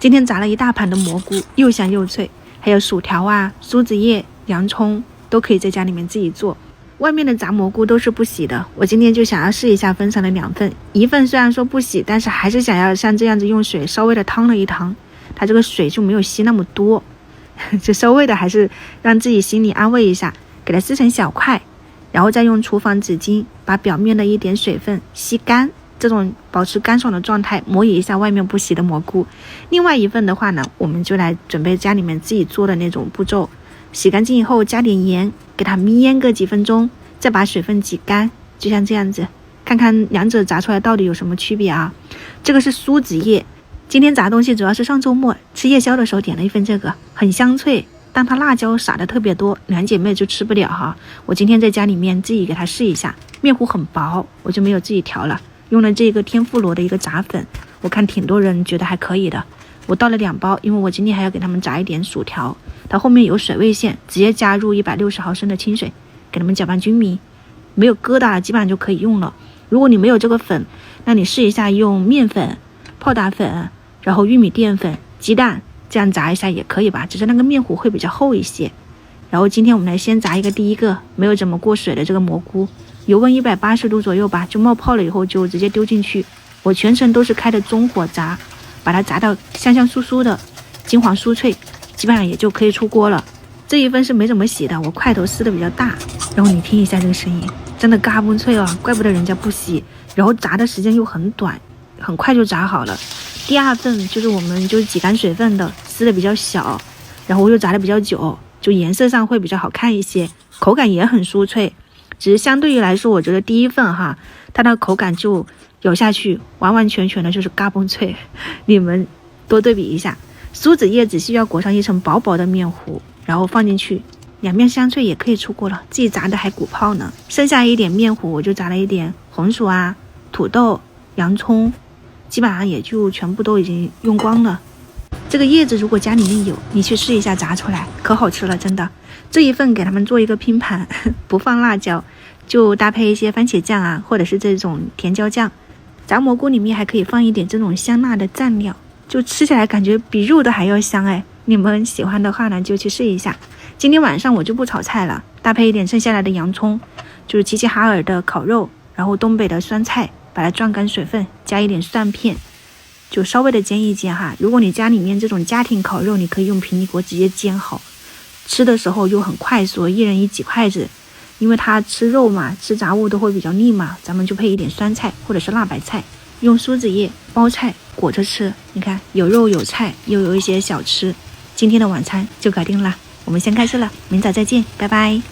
今天炸了一大盘的蘑菇，又香又脆，还有薯条啊、苏子叶、洋葱都可以在家里面自己做。外面的炸蘑菇都是不洗的，我今天就想要试一下分成了2份，一份虽然说不洗，但是还是想要像这样子用水稍微的烫了一烫，它这个水就没有吸那么多，就稍微的还是让自己心里安慰一下，给它撕成小块，然后再用厨房纸巾把表面的一点水分吸干，这种保持干爽的状态，模拟一下外面不洗的蘑菇。另外一份的话呢，我们就来准备家里面自己做的那种步骤，洗干净以后加点盐，给它煸腌个几分钟，再把水分挤干，就像这样子，看看两者炸出来到底有什么区别啊。这个是苏子叶，今天炸东西主要是上周末吃夜宵的时候点了一份，这个很香脆，但它辣椒撒的特别多，2姐妹就吃不了哈。我今天在家里面自己给它试一下，面糊很薄，我就没有自己调了，用了这个天妇罗的一个炸粉，我看挺多人觉得还可以的。我倒了2包，因为我今天还要给他们炸一点薯条，它后面有水位线，直接加入160毫升的清水，给他们搅拌均匀，没有疙瘩基本上就可以用了。如果你没有这个粉，那你试一下用面粉、泡打粉，然后玉米淀粉、鸡蛋这样炸一下也可以吧，只是那个面糊会比较厚一些。然后今天我们来先炸第一个没有怎么过水的这个蘑菇，油温180度左右吧，就冒泡了以后就直接丢进去。我全程都是开的中火炸，把它炸到香香酥酥的，金黄酥脆，基本上也就可以出锅了。这一份是没怎么洗的，我块头撕的比较大，然后你听一下这个声音，真的嘎嘣脆啊，怪不得人家不洗。然后炸的时间又很短，很快就炸好了。第2份就是我们就是挤干水分的，撕的比较小，然后又炸的比较久，就颜色上会比较好看一些，口感也很酥脆。只是相对于来说，我觉得第1份哈，它的口感就咬下去完完全全的就是嘎嘣脆，你们多对比一下。苏子叶只需要裹上一层薄薄的面糊，然后放进去，2面香脆也可以出锅了，自己炸的还鼓泡呢。剩下一点面糊，我就炸了一点红薯啊、土豆、洋葱，基本上也就全部都已经用光了。这个叶子如果家里面有，你去试一下炸出来，可好吃了，真的。这一份给他们做一个拼盘，不放辣椒，就搭配一些番茄酱啊，或者是这种甜椒酱。炸蘑菇里面还可以放一点这种香辣的蘸料，就吃起来感觉比肉的还要香哎。你们喜欢的话呢，就去试一下。今天晚上我就不炒菜了，搭配一点剩下来的洋葱，就是齐齐哈尔的烤肉，然后东北的酸菜，把它撞干水分，加一点蒜片，就稍微的煎一煎哈。如果你家里面这种家庭烤肉，你可以用平底锅直接煎好，吃的时候又很快速，一人1几筷子。因为它吃肉嘛，吃杂物都会比较腻嘛，咱们就配一点酸菜或者是辣白菜，用苏子叶、包菜裹着吃，你看有肉有菜，又有一些小吃，今天的晚餐就搞定了。我们先开吃了，明早再见，拜拜。